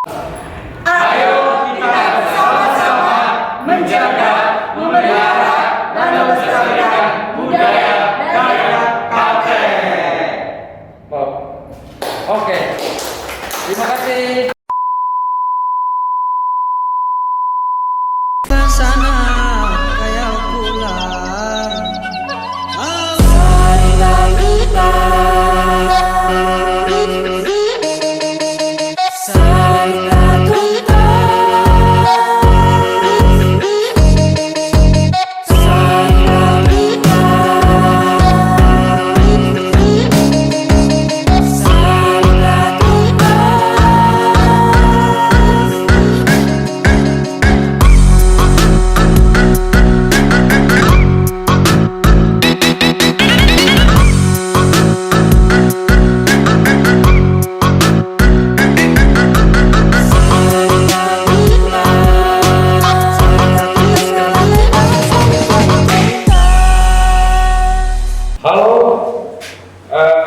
Ayo kita bersama-sama menjaga, memelihara, dan melestarikan budaya daerah Klaten. Oke, terima kasih. Sana kayak pulang.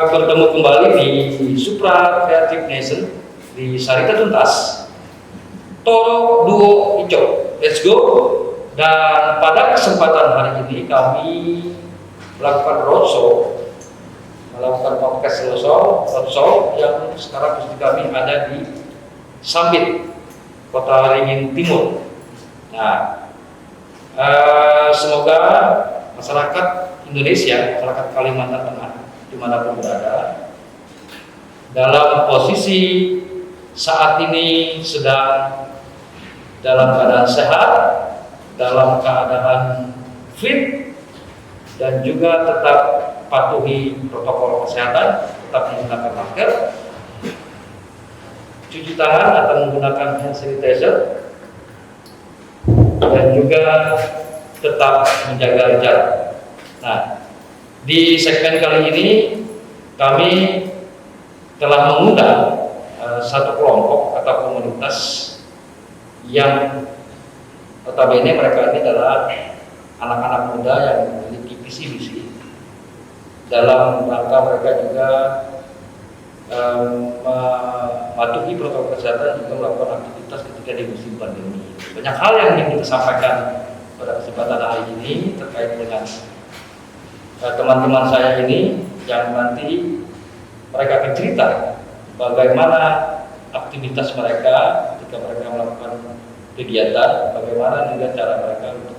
Bertemu kembali di Supra Creative Nation di Sarita Tuntas Toro Duo Ijo. Let's go. Dan pada kesempatan hari ini kami melakukan roadshow, melakukan podcast roadshow yang sekarang posisi kami ada di Sambit, Kota Ringin Timur. Nah, semoga masyarakat Indonesia, masyarakat Kalimantan Tengah dimanapun berada, dalam posisi saat ini sedang dalam keadaan sehat, dalam keadaan fit, dan juga tetap patuhi protokol kesehatan, tetap menggunakan masker, cuci tangan atau menggunakan hand sanitizer, dan juga tetap menjaga jarak. Nah, di segmen kali ini kami telah mengundang satu kelompok atau komunitas yang notabene mereka ini adalah anak-anak muda yang memiliki visi misi. Dalam rangka mereka juga mematuhi protokol kesehatan, juga melakukan aktivitas ketika di musim pandemi. Banyak hal yang ingin kita sampaikan pada kesempatan hari ini terkait dengan teman-teman saya ini yang nanti mereka akan cerita bagaimana aktivitas mereka ketika mereka melakukan kegiatan, bagaimana juga cara mereka untuk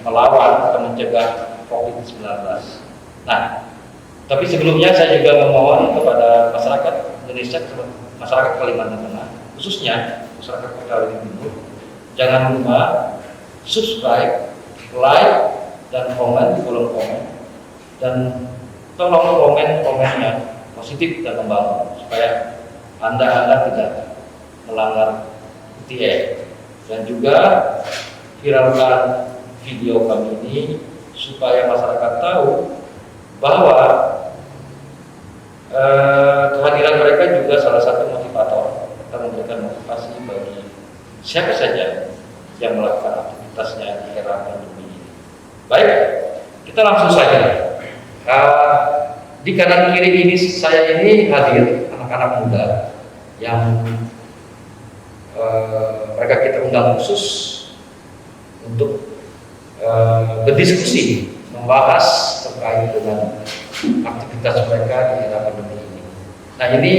melawan atau mencegah COVID-19. Nah, tapi sebelumnya saya juga memohon kepada masyarakat Indonesia, masyarakat Kalimantan Tengah, khususnya masyarakat Kota Ringin Timur, jangan lupa subscribe, like, dan komen di kolom komen, dan tolong komen-komennya positif dan membangun supaya Anda tidak melanggar ITE, dan juga viralkan video kami ini supaya masyarakat tahu bahwa kehadiran mereka juga salah satu motivator atau memberikan motivasi bagi siapa saja yang melakukan aktivitasnya di era pandemi. Baik, kita langsung saja. Di kanan kiri ini saya ini hadir anak-anak muda yang mereka kita undang khusus untuk berdiskusi, membahas terkait dengan aktivitas mereka di era pandemi ini. Nah, ini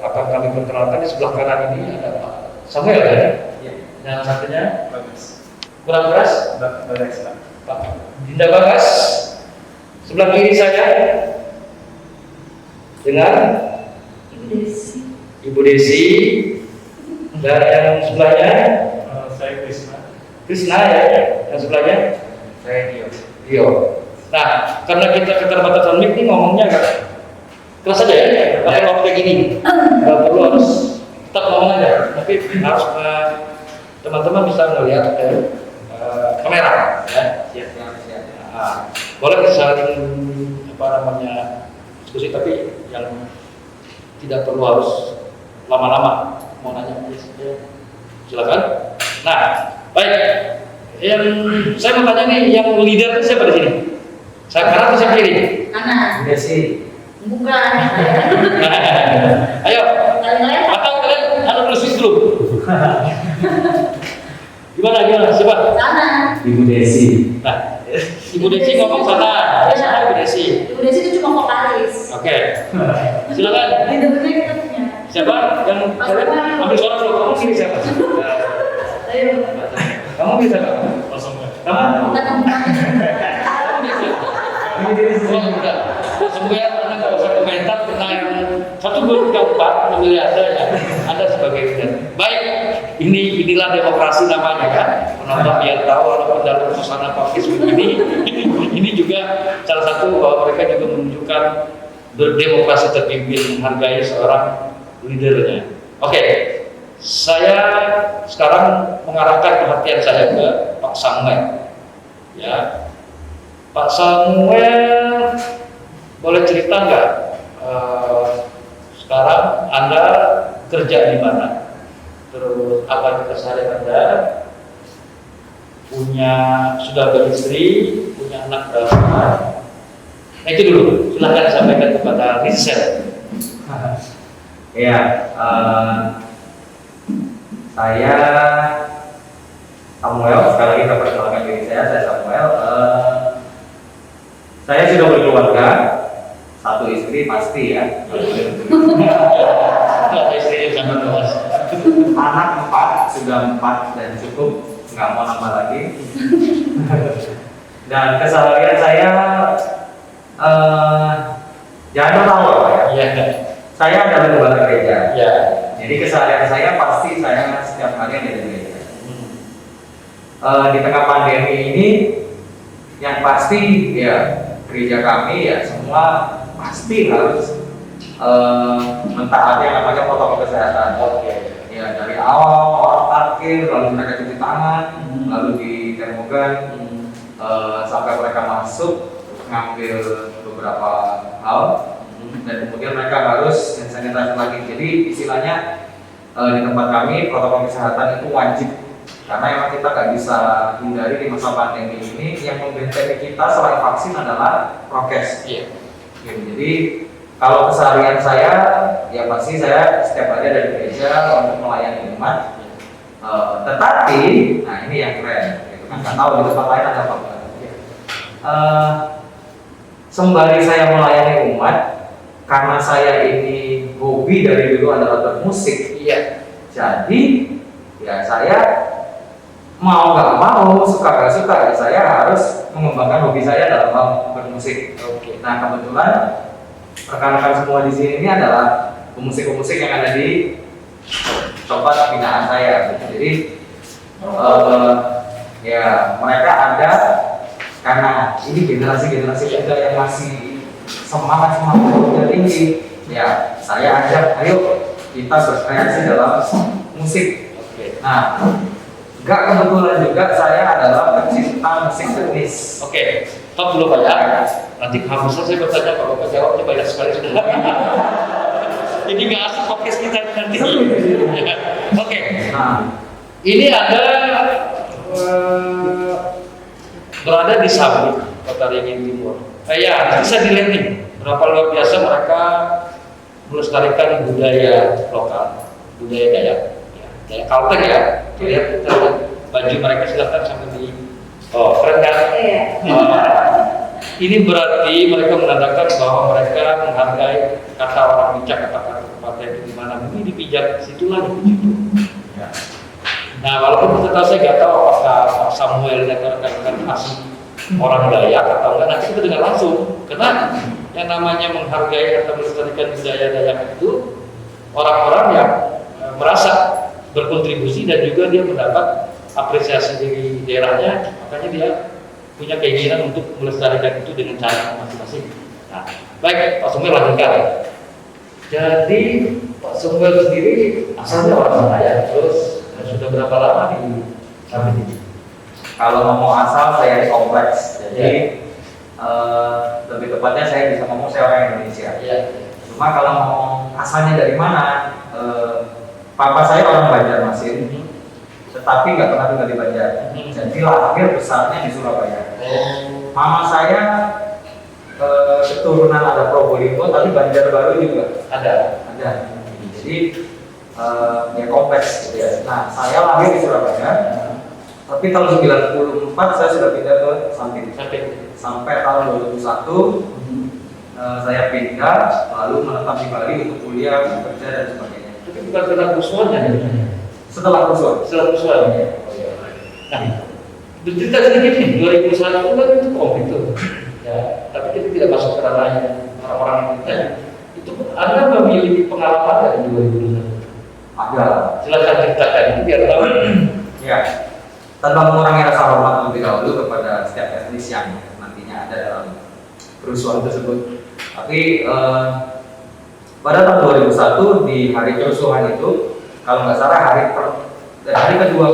akan kami perkenalkan. Di sebelah kanan ini ada Pak Samuel ya? Ya. Yang satunya Bagas. Kurang keras? Bagas, Pak Dinda Bagas. Sebelah kiri saya dengan Ibu Desi. Dan yang sebelahnya Saya Krisna ya. Yang sebelahnya saya Rio. Nah, karena kita keterbatasan mic nih ngomongnya agak keras aja ya. Pakai ngomong kayak gini. Nggak perlu harus tetap ngomong aja, tapi harus teman-teman bisa melihat kamera ya. Nah, boleh saling diskusi, tapi yang tidak perlu harus lama-lama. Mau nanya silakan. Nah, baik. Yang saya mau tanya nih, yang leader itu siapa di sini? Saya kanan atau saya kiri? Kanan. Desi. Bukan. Ayo, Kalian atau kalian anu dulu sih dulu. Gimana? Siapa? sana. Ibu Desi. Nah, Ibu Desi ngomong sana. Ya, sana Ibu Desi. Ibu Desi itu cuma vokalis. Oke. Silakan. Di depannya kita punya. Siapa yang kalian ambil suara dulu? Kamu pilih siapa? Ayo. Kamu pilih siapa? Kamu? Bukan Oh, enggak. Semuanya anda nggak usah komentar tentang yang 1, 2, 3, 4 memilih ada ya. Anda sebagai leader. Baik, inilah demokrasi namanya kan. Penonton biar tahu walaupun dalam suasana podcast begini, ini juga salah satu bahwa mereka juga menunjukkan berdemokrasi terpimpin, menghargai seorang leadernya. Oke, saya sekarang mengarahkan perhatian saya ke Pak Samuel. Ya, Pak Samuel, boleh cerita nggak sekarang Anda kerja di mana? Terus apa keseharian Anda? Sudah beristri, punya anak berapa? Nah itu dulu, silahkan sampaikan kepada Rizal. Ya, saya Samuel. Sekali lagi kita perkenalkan diri saya Samuel. Saya sudah berkeluarga, 1 istri pasti ya. Anak 4, sudah 4 dan cukup, nggak mau nambah lagi. Dan keseharian saya, jangan tahu apa ya. Iya. Saya adalah gembala gereja. Ya. Jadi keseharian saya pasti saya setiap hari ada di gereja. Di tengah pandemi ini, yang pasti ya gereja kami ya semua pasti harus mentaati yang namanya protokol kesehatan. Oke. Ya dari awal orang parkir, lalu mereka cuci tangan, lalu di termogan, sampai mereka masuk ngambil beberapa hal, dan kemudian mereka harus hand sanitizer lagi. Jadi istilahnya di tempat kami protokol kesehatan itu wajib, karena emang kita nggak bisa hindari di masa pandemi ini. Yang membentengi kita selain vaksin adalah prokes. Iya. Jadi kalau keseharian saya, ya pasti saya setiap hari ada di gereja untuk melayani umat. Tetapi, nah ini yang keren, gitu kan? Nggak tahu di tempat lain ada apa enggak. Sembari saya melayani umat, karena saya ini hobi dari dulu adalah bermusik. Iya. Jadi, ya saya mau nggak mau, suka nggak suka, ya saya harus mengembangkan hobi saya dalam hal bermusik. Oke. Nah kebetulan rekan-rekan semua di sini ini adalah pemusik-pemusik yang ada di tempat binaan saya. Jadi ya mereka ada karena ini generasi-generasi muda yang masih semangat tinggi. Ya saya ajak, ayo kita berkreasi dalam musik. Oke. Nah, enggak kebetulan juga saya adalah pecinta musik teknis. Oke. Stop dulu Pak ya. Nanti habis saya bertanya Pak Bapak jawabnya banyak sekali sudah. Ini nggak asik podcast kita nanti. Oke. Nah, Ini ada berada di Sabu, Kota Ringin Timur. Ya, bisa dilihat nih berapa luar biasa mereka melestarikan budaya lokal, budaya Dayak, ya, Dayak Kalteng ya. Lihat baju mereka silahkan sampai di, oh keren kan? Iya. Ini berarti mereka menandakan bahwa mereka menghargai kata orang bijak, kata kata itu di mana bumi dipijak, situlah di situ. Ya. Nah, walaupun kita saya nggak tahu apakah Pak Samuel dan rekan-rekan asli orang Dayak atau enggak, nanti kita dengar langsung. Karena yang namanya menghargai atau melestarikan budaya Dayak itu orang-orang yang merasa berkontribusi dan juga dia mendapat apresiasi dari daerahnya, makanya dia punya keinginan untuk melestarikan itu dengan cara masing-masing. Nah, baik Pak Samuel lanjutkan. Jadi Pak Samuel sendiri asalnya orang mana ya? Terus sudah berapa lama di Sampit ini? kalau ngomong asal saya di kompleks, jadi lebih tepatnya saya bisa ngomong saya orang Indonesia. Iya. Cuma kalau ngomong asalnya dari mana, papa saya orang Banjarmasin, tetapi nggak pernah tinggal di Banjar. Jadi lahir besarnya di Surabaya. Mama saya keturunan ada Probolinggo, tapi Banjarbaru juga Ada. ada. Jadi ya kompleks gitu ya. Nah, saya lahir di Surabaya, tapi tahun 94 saya sudah pindah ke Sampit. Sampai tahun 2001 saya pindah, lalu menetap di Bali untuk kuliah, bekerja dan sebagainya. Tapi bukan karena kerusuhannya ya? Setelah kerusuhan. Setelah kerusuhan. Nah, bercerita sedikit nih, 2001 kan itu konflik tuh. Ya, tapi kita tidak masuk ke ranahnya orang-orang yang kita. Itu Anda memiliki pengalaman dari 2021? Ada. Silahkan ceritakan itu biar tahu. Ya. Tanpa mengurangi rasa hormat terlebih dahulu kepada setiap etnis yang nantinya ada dalam kerusuhan tersebut. Tapi pada tahun 2001 di hari kerusuhan itu, kalau nggak salah hari kedua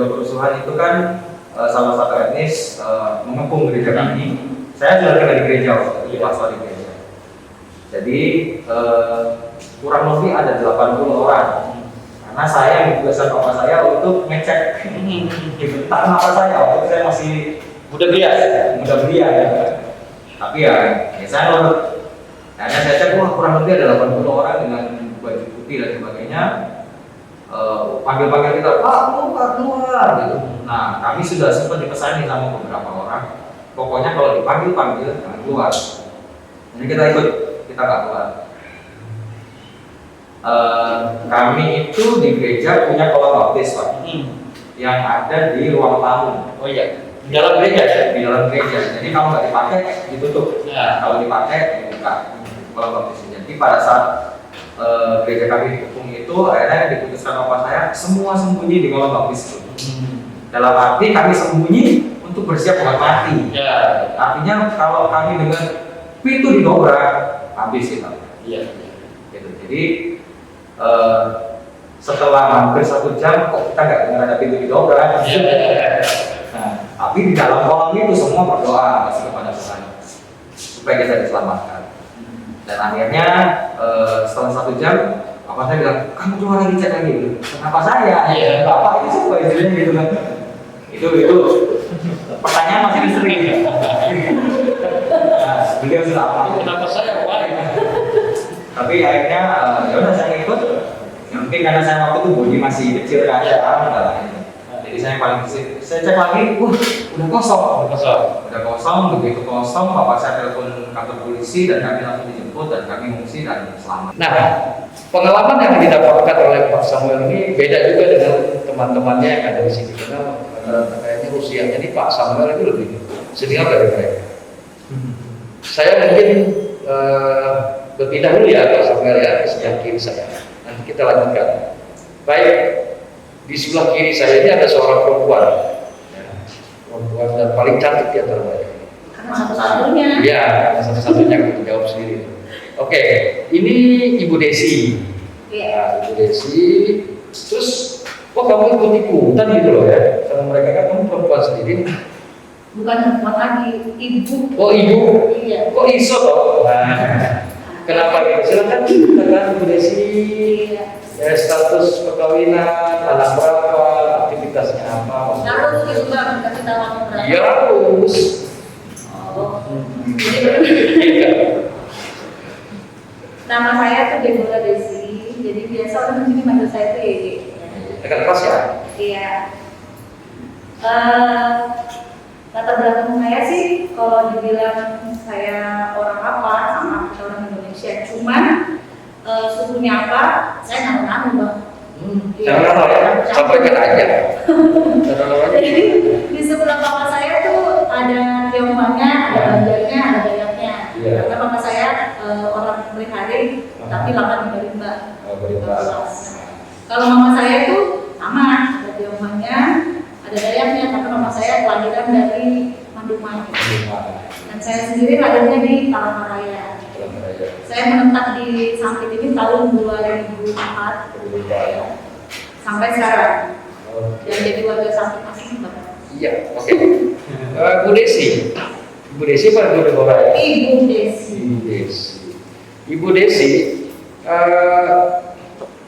kerusuhan itu kan salah satu etnis mengepung gereja kami. Saya sudah tinggal di gereja waktu itu, pastor di gereja. Jadi kurang lebih ada 80 orang. Karena saya ditugaskan bapak saya untuk ngecek bentak nama saya waktu itu saya masih muda belia ya. Tapi ya saya nurut. Karena saya cek kurang lebih ada 80 orang dengan baju putih dan sebagainya. Panggil-panggil kita, Pak keluar gitu. Nah, kami sudah sempat dipesani sama beberapa orang. Pokoknya kalau dipanggil jangan keluar. Jadi kita ikut, kita nggak keluar. Kami itu di gereja punya kolam baptis, Pak, yang ada di ruang tamu. Oh iya, di dalam gereja ya? Di dalam gereja. Jadi kalau nggak dipakai ditutup. Ya. Kalau dipakai dibuka kolam baptis. Jadi pada saat gereja kami dikepung itu, akhirnya diputuskan bapak saya semua sembunyi di kolam baptis itu. Dalam arti kami sembunyi untuk bersiap buat mati. Ya. Artinya kalau kami dengan pintu didobrak, habis kita. Iya. Gitu. Jadi setelah hampir 1 jam kok kita nggak dengar ada pintu didobrak. Iya. Nah, tapi di dalam kolam itu semua berdoa masih kepada Tuhan supaya kita diselamatkan. Dan akhirnya setelah 1 jam, bapak saya bilang, kamu keluar lagi cek lagi dulu. Kenapa saya? Iya. Bapak itu siapa istilahnya gitu kan? Itu pertanyaan masih misteri. Nah, beliau sudah apa? Kenapa saya? Wah. Tapi akhirnya ya udah saya ikut. Yang penting karena saya waktu itu bodi masih kecil kan, enggak lah. Jadi saya paling saya cek lagi, udah kosong. Udah kosong, begitu kosong, bapak saya telepon kantor polisi dan kami langsung dijemput dan kami mengungsi dan selamat. Nah, pengalaman yang didapatkan oleh Pak Samuel ini beda juga dengan teman-temannya yang ada di sini karena kayaknya usianya ini Pak Samuel itu lebih senior dari mereka. Saya mungkin berpindah dulu ya Pak Samuel ya, sebelah kiri saya. Nanti kita lanjutkan. Baik, di sebelah kiri saya ini ada seorang perempuan, perempuan dan paling cantik di antara mereka. Karena satu-satunya. Iya, karena satu-satunya aku jawab sendiri. Oke, ini Ibu Desi. Iya. Nah, Ibu Desi, terus kok kamu ikut ikutan gitu loh ya? Karena mereka kan kamu perempuan sendiri. Bukan perempuan lagi, ibu. Oh ibu, Iya. kok iso toh? Nah, kenapa gitu? Silakan ceritakan Ibu Desi. Iya. Ya, status perkawinan, anak berapa, aktivitasnya apa? Harus juga kasih tahu aku berapa. Iya harus. Oh. Jadi nama saya tuh Deborah Desi. Jadi biasa orang di sini manggil saya tuh Yeye. Dekat keras ya? Iya. Latar belakang saya sih, kalau dibilang saya orang apa, sama kita orang Indonesia. Cuman sukunya apa, saya nggak tahu bang. Jangan tahu ya, sampaikan aja. Jadi di sebelah bapak saya tuh ada Tionghoanya, ada Banjarnya, ada Dayaknya. Iya. Karena bapak saya orang Beriharing, tapi lapan di Rimba. Oh, Rimba. Kalau mama saya tuh sama, ada Tionghoanya, ada Dayaknya, karena mama saya kelahiran dari Manduman. Dan saya sendiri lahirnya di Palangkaraya. Saya menetap di Sampit ini tahun 2004 sampai sekarang. Dan jadi warga Sampit masih banget. Iya, oke. Bu Desi, Ibu Desi apa Ibu Deborah? Ibu Desi. Ibu Desi. Ibu Desi,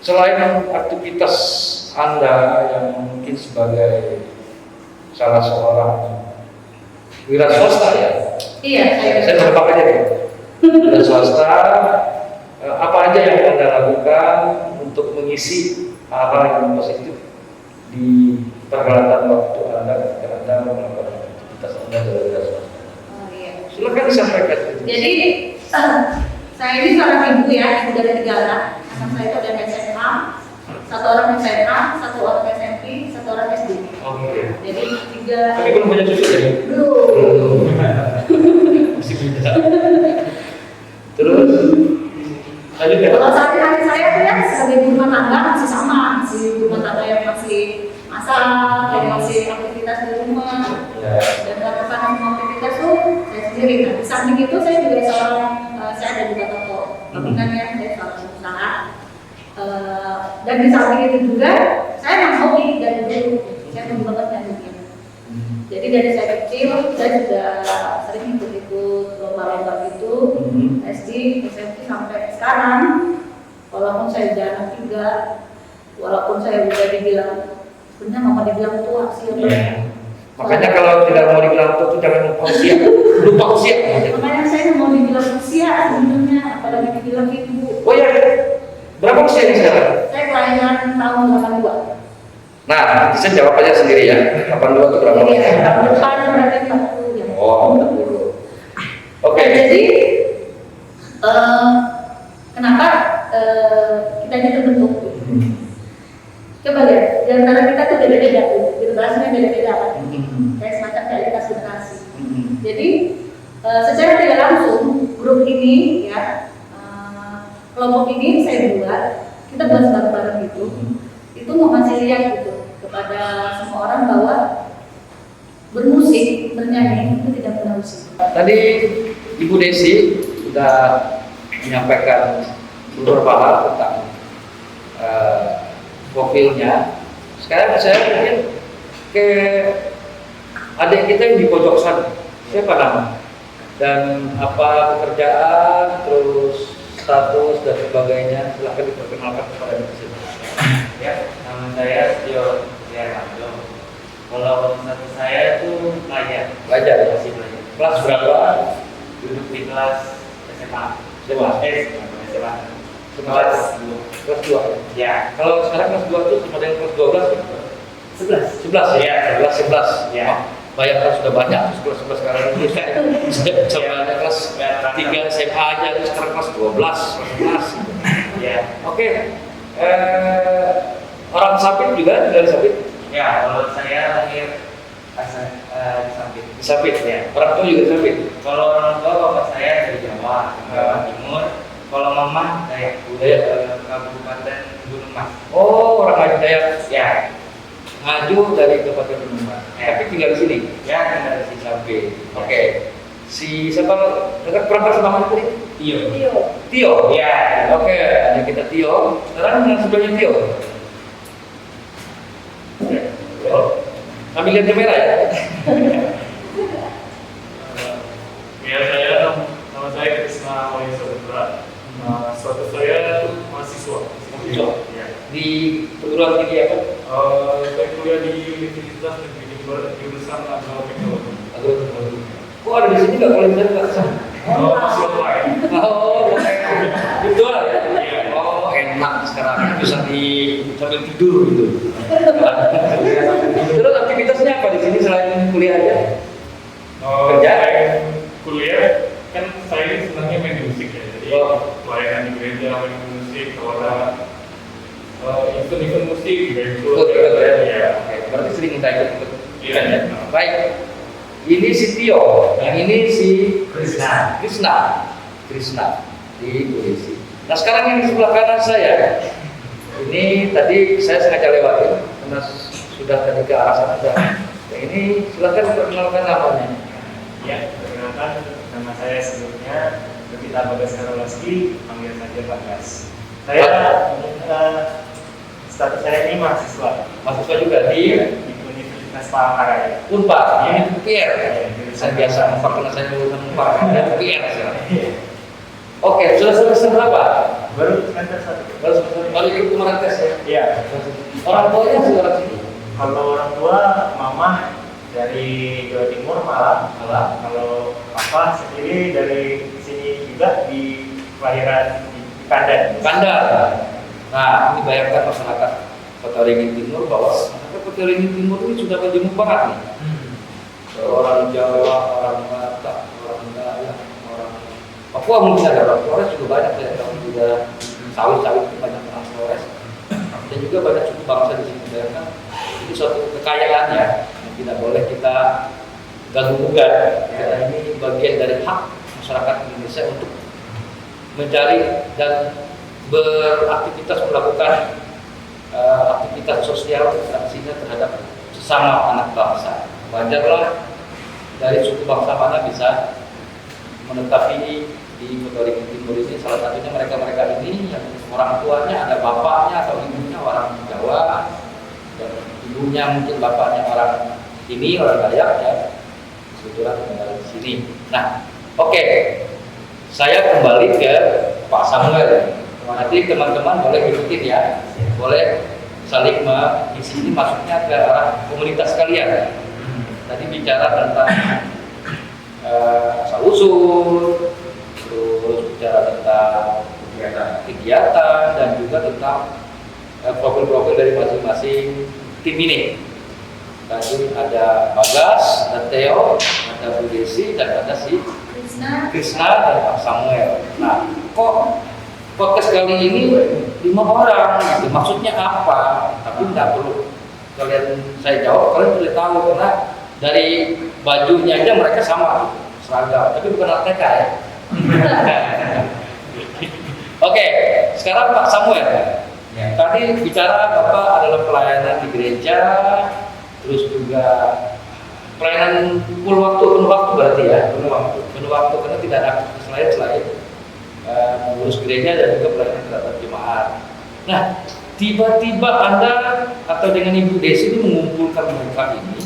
selain aktivitas Anda yang mungkin sebagai salah seorang wira swasta ya, Iya, Saya berapa aja nih? Dan swasta, apa aja yang Anda lakukan untuk mengisi hal-hal yang positif di perhelatan waktu Anda ketika Anda melakukan aktivitas Anda dari swasta? Oh iya. Silakan disampaikan. Jadi saya ini seorang ibu ya, ibu dari 3 anak. Anak saya itu ada yang SMA, 1 orang SMA, 1 orang SMP, 1 orang SD. Oke. Jadi 3. Tapi belum punya cucu jadi? Belum. Masih muda. Terus lanjut ya? Kalau sehari-hari saya tuh ya sebagai ibu rumah tangga masih sama, masih ibu rumah tangga yang masih masak, yang masih aktivitas di rumah. Ya. Dan melakukan semua aktivitas tuh saya sendiri. Nah, di samping itu saya juga seorang, saya ada juga toko bangunan ya, saya seorang usaha. Dan di samping itu juga saya memang hobi dari dulu, saya hobi banget nyanyi. Jadi dari saya kecil saya juga sering ikut lomba-lomba gitu, SD, SMP sampai sekarang. Walaupun saya udah anak 3, walaupun saya udah dibilang sebenarnya mama dibilang tua sih. Iya. Makanya kalau tidak mau dibilang tua itu jangan lupa usia. Lupa usia. Makanya saya mau dibilang usia sebenarnya, apalagi dibilang ibu. Oh iya, berapa usia ini sekarang? Saya kelahiran tahun 82. Nah, bisa jawab aja sendiri ya. 82 itu berapa? Iya, tahun depan berarti 40 ya. Oh, 40. Oke. Nah, jadi kenapa kita ini terbentuk? Coba lihat, di antara kita tuh beda-beda, generasinya beda-beda kan? Kayak semacam kayak lintas generasi. Jadi secara tidak langsung grup ini ya, kelompok ini saya buat, kita buat bareng-bareng gitu. Itu mau ngasih lihat gitu kepada semua orang bahwa bermusik, bernyanyi itu tidak pernah usia. Tadi Ibu Desi sudah menyampaikan beberapa hal tentang profilnya. Sekarang saya mungkin ke adik kita yang di pojok sana. Siapa nama? Dan apa pekerjaan, terus status dan sebagainya. Silahkan diperkenalkan kepada Desi. Ya, nama saya Tio Tiarmando. Kalau status saya itu pelajar, Belajar ya? masih belajar. Kelas berapa? Duduk di kelas SMA. SMA. SMA. Kelas 2. Kelas 2. Ya, Kalau sekarang kelas 2 itu sama dengan kelas 12 ya? 11. 11 ya? Iya. Kelas 11 Ya. Bayar kan sudah banyak, terus kelas 11 sekarang ini saya ada kelas 3 SMA aja, terus sekarang kelas 12, kelas 11 Ya. Oke, orang Sapit juga dari Sapit? Ya, kalau saya lahir di Sampit. Di Sapit? Ya. Orang tua juga di Sapit? Kalau orang tua bapak saya dari Jawa, Jawa Timur. Kalau mama dari Kabupaten Gunung Mas. Oh, orang Ngaju Dayak. Ya, Ngaju dari Kabupaten Gunung Mas. Ya. Tapi tinggal di sini? ya tinggal di Di Sapit. Oke. Si siapa dekat perangkat sama mana tadi? Tio. Tio? Ya. Oke, ada kita Tio. Sekarang yang sebelahnya Tio. Sambil lihat kamera ya. Ya, nama saya Krisna Wahyu Saputra. Status saya mahasiswa. Mahasiswa. Ya. Di perguruan tinggi apa? Saya kuliah di Universitas Negeri Jember, jurusan Agroteknologi. Agroteknologi. Oh, ada di sini nggak? Kalau misalnya nggak kesana? Masih online. Oh, virtual ya? Iya. Oh, enak sekarang bisa sambil tidur gitu. Terus aktivitasnya apa di sini selain kuliah aja? Kerja? Selain kuliah, kan saya ini senangnya main musik ya. Jadi pelayanan di gereja, main musik, kalau ada event-event musik juga ikut. Ya. Oke, berarti sering minta ikut. Iya. Baik. Ini si Tio, yang ini si Krisna. Krisna di polisi. Nah sekarang yang di sebelah kanan saya, ini tadi saya sengaja lewatin karena sudah tadi ke arah sana. Yang ini silakan perkenalkan namanya. Ya, perkenalkan nama saya sebelumnya Devita Bagas Karolaski, panggil saja Bagas. Saya status saya ini mahasiswa Mahasiswa juga di Universitas Palangkaraya. Unpad, Iya. ini UPR. Saya biasa Unpad karena saya lulusan Unpad, dan UPR sekarang. Oke, sudah semester berapa? Baru semester 1. Baru semester. Baru ikut kemarin tes ya? Iya. Orang tuanya sudah sini. Kalau orang tua, mama dari Jawa Timur Malang. Kalau Papa sendiri dari sini juga di kelahiran di Pandan. Nah, ini bayangkan masyarakat Kota Waringin Timur bahwa masyarakat Kota Waringin Timur ini sudah majemuk banget nih. Orang Jawa, orang Batak, orang Dayak, orang Papua mungkin ada orang Flores juga banyak ya, tapi juga sawit-sawit itu banyak orang Flores. Dan juga banyak suku bangsa di sini. Bayangkan itu suatu kekayaan ya, yang tidak boleh kita ganggu-gugat. Karena ini bagian dari hak masyarakat Indonesia untuk mencari dan beraktivitas melakukan aktivitas sosial aksinya terhadap sesama anak bangsa. Wajarlah dari suku bangsa mana bisa menetapi di Kota Waringin Timur ini. Salah satunya mereka ini yang orang tuanya ada bapaknya atau ibunya orang Jawa dan ibunya mungkin bapaknya orang Dayak ya, kebetulan tinggal di sini. Nah, oke. Saya kembali ke Pak Samuel. Nanti teman-teman boleh ikutin ya, boleh saling mengisi. Ini masuknya ke arah komunitas kalian. Tadi bicara tentang asal usul, terus bicara tentang kegiatan dan juga tentang profil-profil dari masing-masing tim ini. Tadi ada Bagas, ada Theo, ada Bu Desi, dan ada si Krisna dan Pak Samuel. Nah, kok podcast kali ini 5 orang gitu, maksudnya apa? Tapi nggak perlu kalian saya jawab, kalian sudah tahu karena dari bajunya aja mereka sama seragam, tapi bukan ATK ya. Oke, sekarang Pak Samuel. Tadi bicara Bapak adalah pelayanan di gereja, terus juga pelayanan penuh waktu berarti ya, penuh waktu karena tidak ada selain mengurus gereja dan juga pelayanan terhadap jemaat. Nah, tiba-tiba Anda atau dengan Ibu Desi ini mengumpulkan mereka ini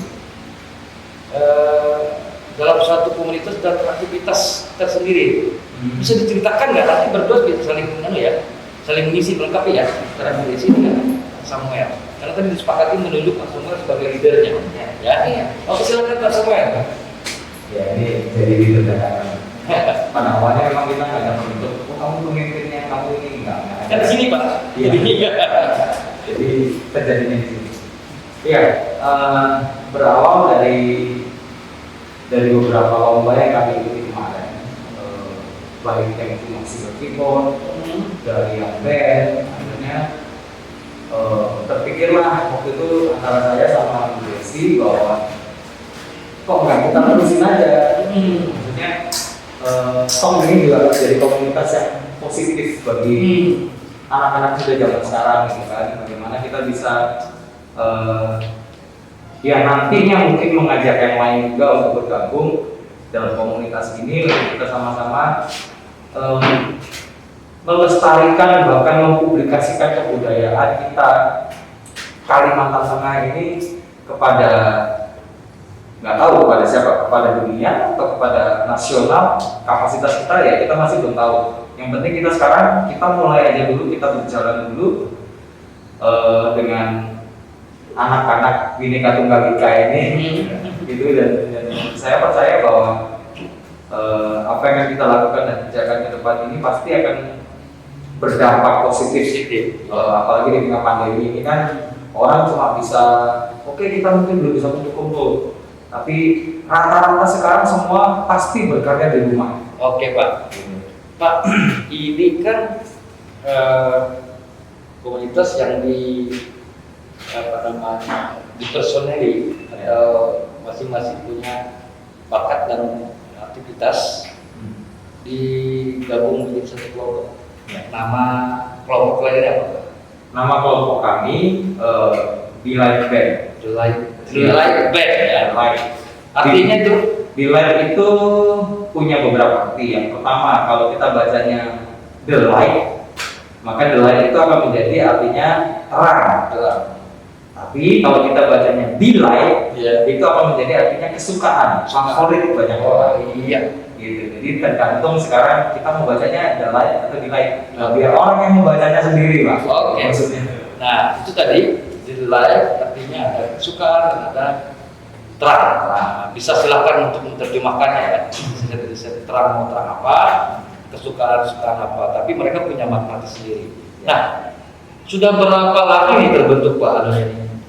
dalam satu komunitas dan aktivitas tersendiri. Bisa diceritakan nggak? Nanti berdua bisa saling mengisi melengkapi ya antara Bu Desi dengan Samuel. Karena tadi disepakati menunjuk Pak Samuel sebagai leadernya. Ya. Oke, silakan Pak Samuel. Ya, ini jadi leader dan pada awalnya memang kita nggak ada bentuk, kamu pemimpinnya, kamu ini enggak. Kan di sini Pak. Jadi terjadinya di sini. Iya, berawal dari beberapa lomba yang kami ikuti kemarin, baik yang cuma single keyboard, dari yang band, akhirnya terpikirlah waktu itu antara saya sama Bu Desi bahwa kok nggak kita terusin aja, maksudnya Song ini juga jadi komunitas yang positif bagi anak-anak muda zaman sekarang gitu kan. Bagaimana kita bisa ya nantinya mungkin mengajak yang lain juga untuk bergabung dalam komunitas ini untuk kita sama-sama melestarikan bahkan mempublikasikan kebudayaan kita Kalimantan Tengah ini kepada nggak tahu kepada siapa, kepada dunia atau kepada nasional. Kapasitas kita ya kita masih belum tahu. Yang penting kita sekarang kita mulai aja dulu, kita berjalan dulu dengan anak-anak Bhinneka Tunggal Ika ini gitu, dan saya percaya bahwa apa yang kita lakukan dan kerjakan ke depan ini pasti akan berdampak positif. Apalagi di tengah pandemi ini kan orang cuma bisa kita mungkin belum bisa kumpul-kumpul, tapi rata-rata sekarang semua pasti berkarya di rumah. Oke Pak. Pak, ini kan komunitas yang dipersoneli atau masing-masing punya bakat dan aktivitas digabung menjadi satu kelompok. Nama kelompok lainnya apa Pak? Nama kelompok kami Delight Band. Delight Band ya. Artinya itu? Delight itu punya beberapa arti. Yang pertama, kalau kita bacanya delight, maka delight itu akan menjadi artinya terang. Tapi kalau kita bacanya delight, itu akan menjadi artinya kesukaan, favorit banyak orang. Iya. Gitu. Jadi tergantung sekarang kita mau bacanya delight atau delight. Biar orang yang membacanya sendiri, Pak. Oke. Maksudnya. Nah, itu tadi delight artinya ada kesukaan dan ada terang. Nah, bisa silakan untuk menerjemahkannya ya. Terang mau terang apa, kesukaan apa, tapi mereka punya makna sendiri. Nah, sudah berapa lama ini terbentuk Pak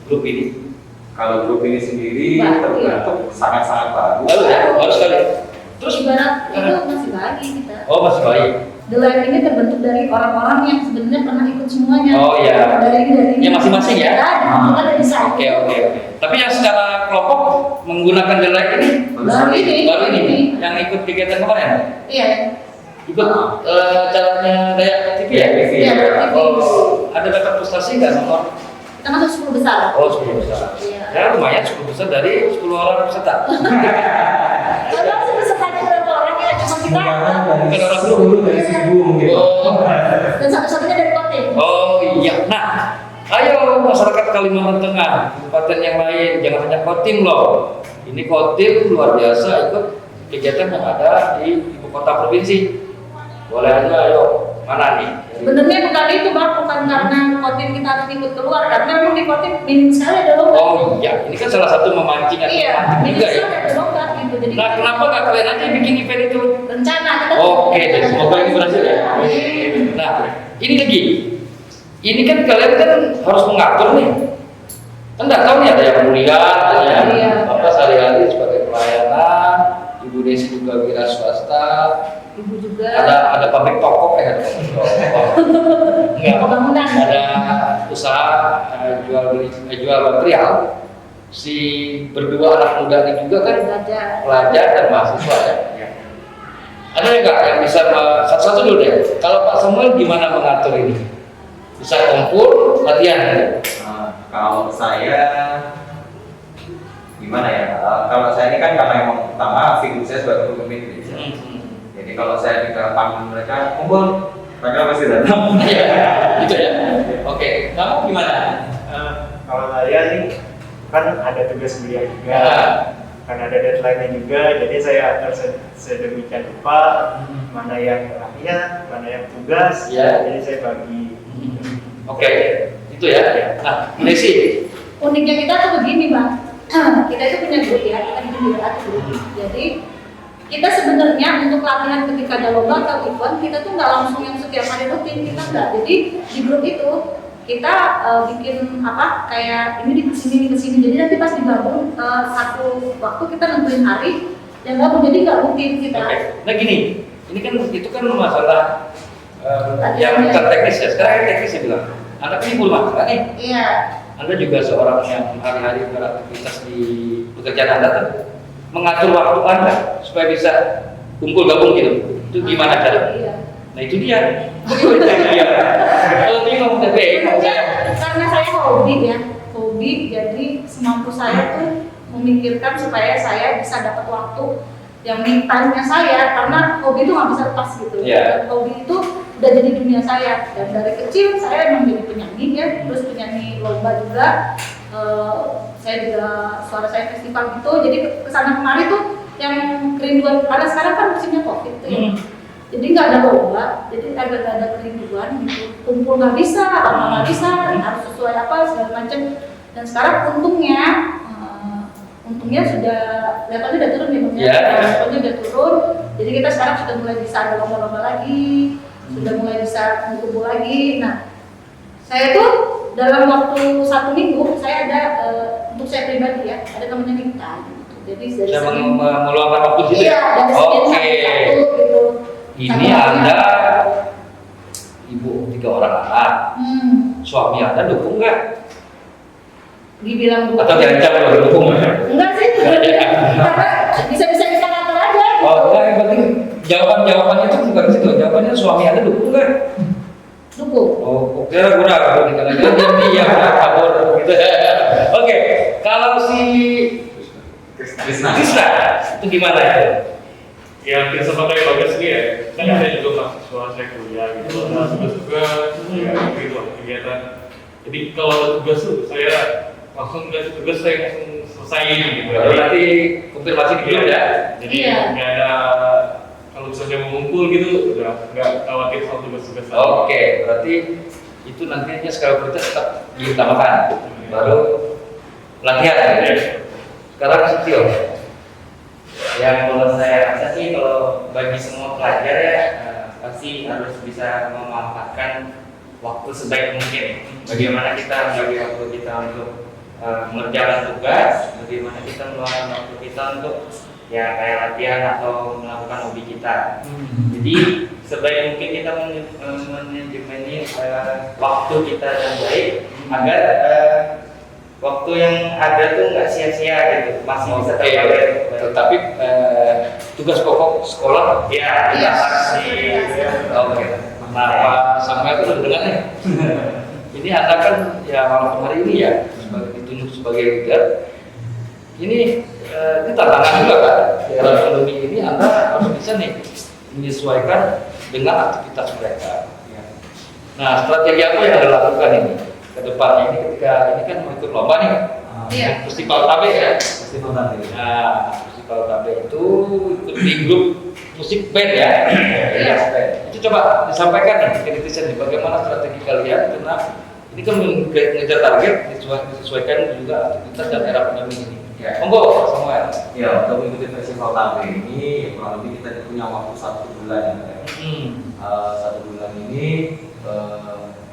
grup ini? Kalau grup ini sendiri Baru, terbentuk sangat-sangat baru. Baru ya, baru sekali. Terus ibarat itu masih bayi kita. oh masih baik. The Life ini terbentuk dari orang-orang yang sebenarnya pernah ikut semuanya. Oh iya. Dari Ya, masing-masing ya? Bukan dari saya. Oke. Tapi yang secara kelompok menggunakan The Light ini Baru ini. yang ikut kegiatan kemarin? Iya. Ikut caranya Dayak TV ya? Iya, Dayak TV. Oh, ada dapat prestasi nggak nomor? Kita masuk 10 besar. Oh, 10 besar. Iya. Ya lumayan 10 besar dari 10 orang peserta. Kalau pesertanya berapa orang ya? Cuma kita. Bukan orang dulu. Dulu dari 1000 mungkin. Oh. Dan satu-satunya dari Kotim. Oh iya. Nah, ayo masyarakat Kalimantan Tengah, kabupaten yang lain, jangan hanya Kotim loh. Ini Kotim luar biasa ikut kegiatan yang ada di ibu kota provinsi. Boleh aja, ayo. Mana nih? Sebenarnya bukan itu Bang, bukan karena Kotim kita harus ikut keluar, karena memang di Kotim minim sekali ada lomba. Oh iya, ini kan salah satu memancing atau Iya, memancing minim juga ya. sekali ada lomba gitu. Jadi Nah, kenapa nggak kalian aja bikin event itu? rencana kita. Oke, deh, semoga ini berhasil ya. Nah, ini lagi. Ini kan kalian kan harus mengatur nih. Kan nggak tahu nih ada yang mulia, ada yang Iya. Bapak sehari-hari sebagai pelayanan, Ibu Desi juga wira swasta, Ibu juga. ada pabrik toko ada pabrik toko. Enggak, Pembangunan. ada usaha jual material. Si berdua anak muda ini juga kan Belajar. pelajar dan mahasiswa ya. Ada nggak yang bisa satu-satu dulu deh? Kalau Pak Samuel gimana mengatur ini? Bisa kumpul latihan ya? Kalau saya gimana ya? Kalau saya ini kan karena emang pertama figur saya sebagai pemimpin gereja. Jadi kalau saya dipanggil mereka kumpul, mereka pasti datang. Iya, gitu ya. Oke, kamu gimana? Kalau saya nih kan ada tugas kuliah juga, Ya. kan ada deadline-nya juga, jadi saya atur sedemikian rupa mana yang latihan, mana yang tugas, Ya. jadi saya bagi. Oke, itu ya. Nah, Desi, Uniknya kita tuh begini Bang, kita itu punya grup ya, kita bikin di WA grup. Jadi kita sebenarnya untuk latihan ketika ada lomba atau event, kita tuh nggak langsung yang setiap hari rutin, kita nggak. Jadi di grup itu kita bikin apa kayak ini di kesini. Jadi nanti pas digabung satu waktu kita nentuin hari yang gabung, jadi nggak rutin kita. oke. Nah gini, ini kan itu kan masalah Latihan yang ya. teknis ya. Sekarang yang teknis saya bilang, Anda kan ibu rumah tangga nih. Iya. Anda juga seorang yang hari-hari beraktivitas di pekerjaan Anda tuh mengatur waktu Anda supaya bisa kumpul gabung gitu. Itu gimana cara? Iya. Nah itu dia. Itu dia. Kalau bingung tapi Karena saya hobi ya, hobi, jadi semampu saya tuh memikirkan supaya saya bisa dapat waktu yang me time-nya saya, karena hobi itu nggak bisa lepas gitu. Iya. Dan hobi itu udah jadi dunia saya, dan dari kecil saya emang jadi penyanyi ya, terus penyanyi lomba juga. Saya juga suara saya festival gitu, jadi kesana kemari tuh yang kerinduan, karena sekarang kan musimnya COVID tuh ya. Jadi nggak ada lomba, jadi agak ada kerinduan gitu. Kumpul nggak bisa, apa nggak bisa, harus sesuai apa segala macam. Dan sekarang untungnya sudah levelnya udah turun ya, Iya. levelnya udah turun. Jadi kita sekarang sudah mulai bisa ada lomba-lomba lagi, sudah mulai bisa kumpul lagi. Nah, saya tuh dalam waktu 1 minggu saya ada untuk saya pribadi ya, ada namanya me time. Jadi dari saya Senin, meluangkan waktu di situ. iya, dari Senin Oke. sampai Sabtu gitu. Ini Anda ibu 3 orang anak. Suami Anda dukung nggak? Dibilang Atau diancam loh dukung? enggak sih, karena bisa-bisa kita ngatur aja gitu. Oh enggak, yang penting jawabannya itu bukan di situ. Jawabannya suami Anda dukung nggak? Dukung. Oh, kira kurang karena dia kabur gitu. Oke, kalau si Krisna. itu gimana itu? Ya hampir sama kayak Bagas nih ya, kan saya juga mahasiswa, saya kuliah gitu, ada tugas-tugas, ya gitu lah, kegiatan. Jadi kalau ada tugas tuh saya langsung kasih tugas, saya langsung selesaiin gitu. Baru nanti konfirmasi di grup ya. Jadi Iya. nggak ada, kalau misalnya mau ngumpul gitu, udah nggak khawatir soal tugas-tugas lagi. Oke, berarti itu nantinya skala prioritas tetap diutamakan. Baru latihan ya. Sekarang Setio. Yang kalau saya rasa sih kalau bagi semua pelajar ya pasti harus bisa memanfaatkan waktu sebaik mungkin. Bagaimana kita membagi waktu kita untuk mengerjakan tugas, bagaimana kita meluangkan waktu kita untuk ya kayak latihan atau melakukan hobi kita. Jadi sebaik mungkin kita manajemen waktu kita dengan baik agar waktu yang ada tuh nggak sia-sia gitu, masih bisa terpakai. Tetapi tugas pokok sekolah Ya, Iya. harus oke. Nah, Pak Samuel itu dengar nih. Ini Anda kan ya malam hari ini ya ditunjuk sebagai leader. Ini tantangan juga kan. Di era pandemi ini Anda harus bisa nih menyesuaikan dengan aktivitas mereka. Nah, strategi apa yang Anda lakukan ini ke depannya ini ketika ini kan mau ikut lomba nih? Iya. Festival Tabe ya. Festival Tabe. Nah, Festival Tabe itu ikut di grup musik band ya. Iya. Itu coba disampaikan nih ke netizen nih, bagaimana strategi kalian karena ini kan mengejar target disesuaikan juga aktivitas dan era pandemi ini. Ya. Monggo Pak Samuel. Ya, untuk mengikuti festival Tabe ini kurang lebih kita punya waktu 1 bulan. Ya. 1 bulan ini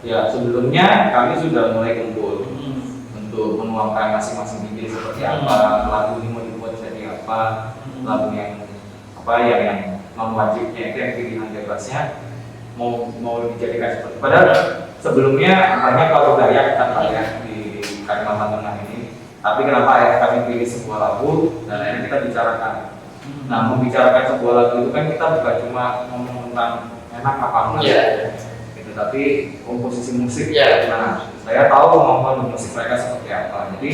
ya sebelumnya kami sudah mulai kumpul untuk menuangkan masing-masing ide seperti apa lagu ini mau dibuat jadi apa, lagu yang apa yang non wajibnya itu yang pilihan bebasnya mau dijadikan seperti. Padahal sebelumnya banyak lagu Dayak kan ya di Kalimantan Tengah ini. Tapi kenapa akhirnya kami pilih sebuah lagu dan akhirnya kita bicarakan. Nah, membicarakan sebuah lagu itu kan kita bukan cuma ngomong tentang enak apa enggak. Iya. Gitu, tapi komposisi musik. Iya. Nah, saya tahu kemampuan musik mereka seperti apa. Jadi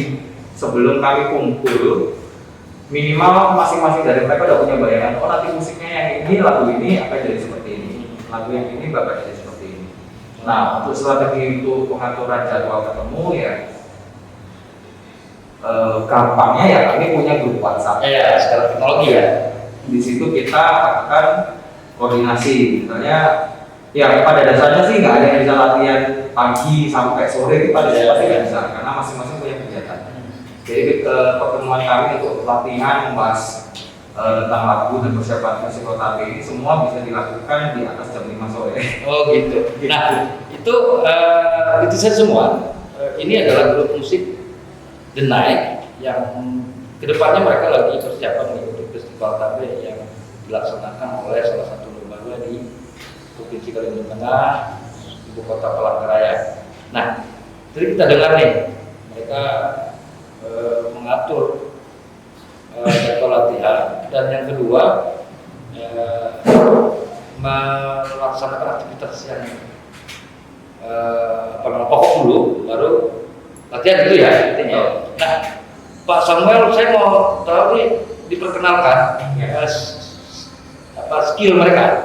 sebelum kami kumpul, minimal masing-masing dari mereka udah punya bayangan. Oh nanti musiknya yang ini, lagu ini akan jadi seperti ini. Lagu yang ini bakal jadi seperti ini. Nah, untuk strategi untuk pengaturan jadwal ketemu ya. Gampangnya ya kami punya grup WhatsApp. Ya, secara teknologi ya. Di situ kita akan koordinasi, misalnya ya pada dasarnya sih nggak ada yang bisa latihan pagi sampai sore, pada dasarnya pasti nggak bisa karena masing-masing punya kegiatan. Jadi pertemuan kami untuk latihan membahas tentang lagu dan persiapan festival Tabe ini semua bisa dilakukan di atas jam 5 sore. Oh gitu. Nah, itu saya semua ini adalah grup musik The Night yang kedepannya mereka lagi persiapan untuk festival Tabe yang dilaksanakan oleh salah satu lembaga di Provinsi Kalimantan Tengah, ibu kota Palangkaraya. Nah, jadi kita dengar nih mereka mengatur jadwal latihan dan yang kedua melaksanakan aktivitas yang pokok dulu baru latihan itu ya intinya. Nah, Pak Samuel, saya mau tahu nih diperkenalkan skill mereka,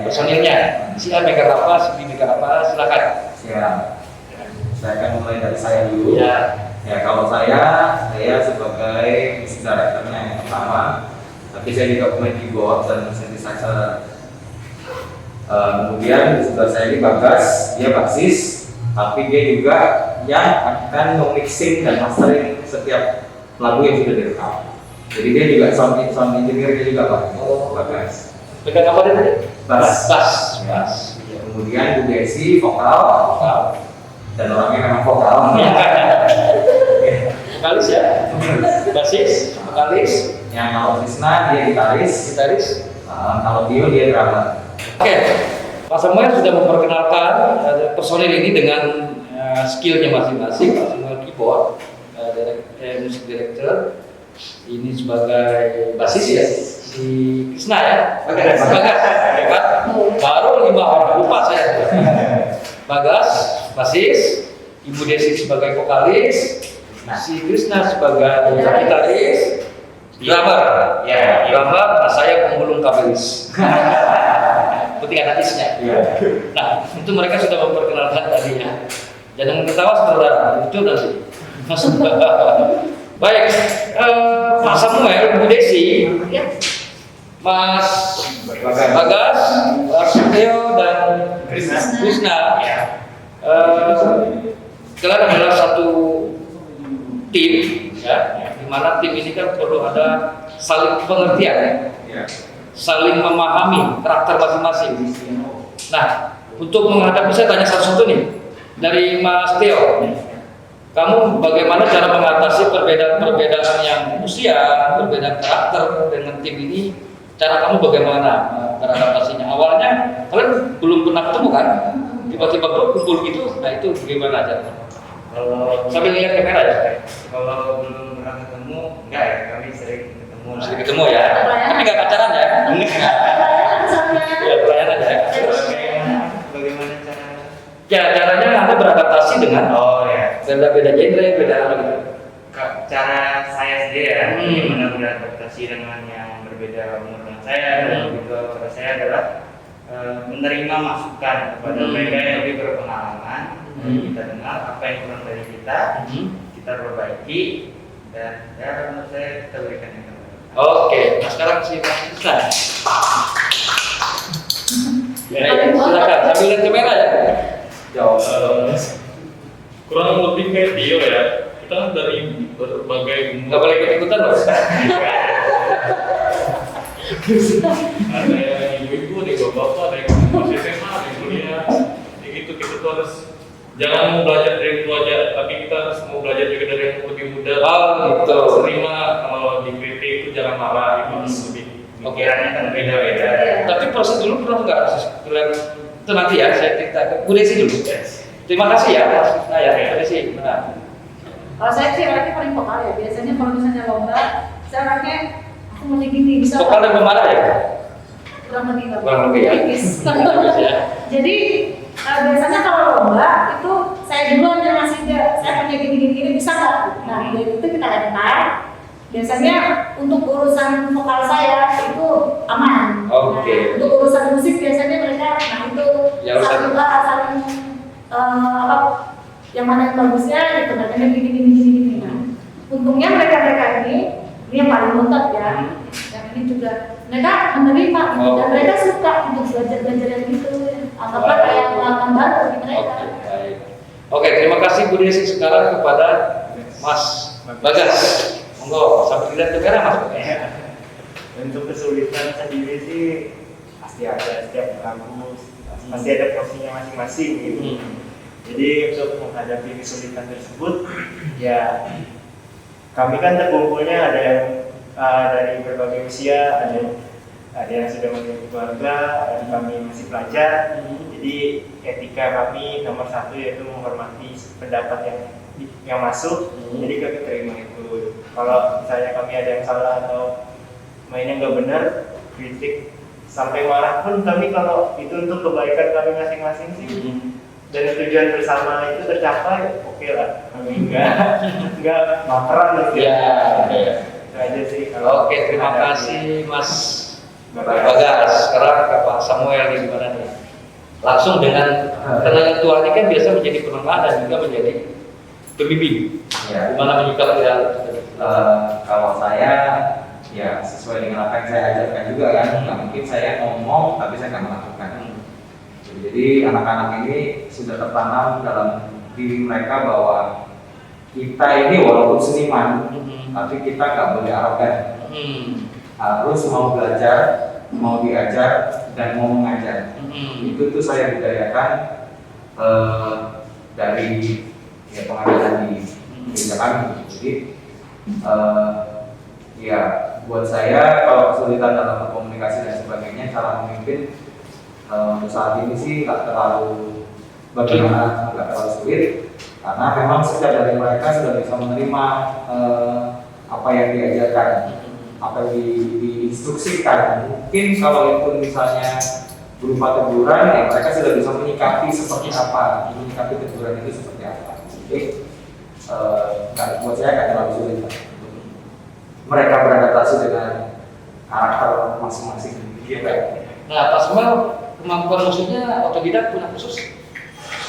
personilnya. Si A megang apa, si B megang apa, silakan. Siap. Saya akan mulai dari saya dulu. Ya. Ya kalau saya sebagai music director-nya yang pertama, tapi saya juga pemain keyboard dan synthesizer. Kemudian di sebelah saya ini Bagas, dia basis, tapi dia juga yang akan memixing dan mastering setiap lagu yang sudah direkam. Jadi dia juga sound engineer-nya juga Pak. Bagas. Megang apa tadi? Bass. Bass. Ya, kemudian Bu Desi vokal, dan orangnya memang vokal. Vokalis ya, basis, vokalis. Yang kalau Krisna dia gitaris, kalau Tio dia drummer. Oke, Pak Samuel sudah memperkenalkan personil ini dengan skillnya masing-masing. Pak Samuel keyboard, music director, ini sebagai basis ya. Si Krisna ya, Bagas. Baru 5 orang, lupa saya. Bagas, basis, Ibu Desi sebagai vokalis, si Krisna sebagai gitaris, drummer, drummer, nah saya pemulung kabelis. Penting ada isnya. Nah, itu mereka sudah memperkenalkan tadinya. Jangan ketawa saudara, itu nanti. Baik, Pak Samuel, Bu Desi, Mas Bagas, Mas Theo dan Krisna. Kalian adalah satu tim, ya, di Dimana tim ini kan perlu ada saling pengertian, Ya. saling memahami karakter masing-masing. Nah, untuk menghadapi, saya tanya satu-satu nih dari Mas Theo. Kamu bagaimana cara mengatasi perbedaan-perbedaan yang usia, perbedaan karakter dengan tim ini? Cara kamu bagaimana beradaptasinya? Awalnya kalian belum pernah ketemu kan? Tiba-tiba berkumpul gitu, nah itu gimana aja? Kalau Sambil lihat kamera ya? kalau belum pernah ketemu, enggak ya, kami sering ketemu. Mesti ketemu ya? Tapi nggak pacaran ya? Iya, pelayanan ya? Bagaimana cara? Ya, caranya Anda beradaptasi dengan Oh ya, beda-beda genre, beda apa gitu. cara saya sendiri ya, Hmm. bagaimana beradaptasi dengan yang berbeda umur dengan saya dan juga pada saya adalah menerima masukan kepada mereka yang lebih berpengalaman. Kita dengar apa yang kurang dari kita perbaiki, dan ya menurut saya kita berikan yang terbaik. Oke, nah sekarang si Mas Islan. Ya, silakan sambil lihat kamera ya. Jawab. Kurang lebih kayak Dio ya. Kita kan dari berbagai Nggak boleh ikut-ikutan loh. ada yang ibu-ibu, ada yang bapak, ada yang masih SMA, ada yang kuliah. Ya gitu, kita tuh harus jangan mau belajar dari itu aja, tapi kita harus mau belajar juga dari yang lebih muda. Gitu. Terima kalau dikritik itu jangan marah, itu harus lebih. Pikirannya kan beda-beda. Tapi proses dulu pernah nggak? Itu nanti ya, saya cerita ke Bu Desi dulu. Terima kasih ya, Mas. Nah ya, Bu Desi. Nah. Kalau saya sih orangnya paling vokal ya. Biasanya kalau misalnya lomba, saya orangnya aku mau gini bisa. Vokal dan pemarah ya? Kurang lebih lah. Kurang lebih ya. Bagus ya. Jadi biasanya kalau lomba itu saya duluan yang ngasih dia, saya punya gini bisa nggak? Nah dari itu kita lempar. Biasanya untuk urusan vokal saya itu aman. Oke. Nah, untuk urusan musik biasanya mereka, nah itu Ya, urusan- saling apa? Yang mana yang bagusnya gitu, katanya gini. Nah, untungnya mereka ini yang paling mantap ya. Yang ini juga mereka menerima gitu, dan mereka suka untuk belajar yang gitu. Anggaplah kayak pengalaman baru bagi mereka. Oke, baik. Oke, terima kasih Bu Desi. Sekarang kepada Mas Bagas. Monggo, sambil lihat kamera Mas. Untuk kesulitan sendiri sih pasti ada, setiap kampus pasti ada porsinya masing-masing gitu. Jadi untuk menghadapi kesulitan tersebut, ya kami kan terkumpulnya ada yang dari berbagai usia, ada yang sudah memiliki keluarga, ada kami masih pelajar. Jadi etika kami nomor satu yaitu menghormati pendapat yang masuk. Jadi kami terima itu. Kalau misalnya kami ada yang salah atau mainnya nggak benar, kritik sampai marah pun kami, kalau itu untuk kebaikan kami masing-masing sih dan tujuan bersama itu tercapai, oke lah. Kami nggak baperan gitu. Ya. Itu aja sih. Oke, terima kasih Mas Bagas. Sekarang ke Pak Samuel di mana nih? Langsung dengan karena Tuhan ini kan biasa menjadi penengah dan juga menjadi pembimbing. Ya. Gimana menyikapi hal itu? Kalau saya ya sesuai dengan apa yang saya ajarkan juga kan, nggak mungkin saya ngomong tapi saya nggak melakukan. Jadi anak-anak ini sudah tertanam dalam diri mereka bahwa kita ini walaupun seniman, tapi kita nggak boleh arogan. Harus mau belajar, mau diajar, dan mau mengajar. Itu tuh saya budayakan dari ya, pengajaran di gereja kami. Jadi ya buat saya kalau kesulitan dalam berkomunikasi dan sebagainya, cara memimpin untuk saat ini sih nggak terlalu sulit, karena memang setiap dari mereka sudah bisa menerima apa yang diajarkan, apa yang diinstruksikan. Mungkin kalau itu misalnya berupa teguran, ya mereka sudah bisa menyikapi seperti apa, menyikapi teguran itu seperti apa. Jadi buat saya nggak terlalu sulit mereka beradaptasi dengan karakter masing-masing. Nah, Pak Samuel, kemampuan musiknya otodidak punya khusus?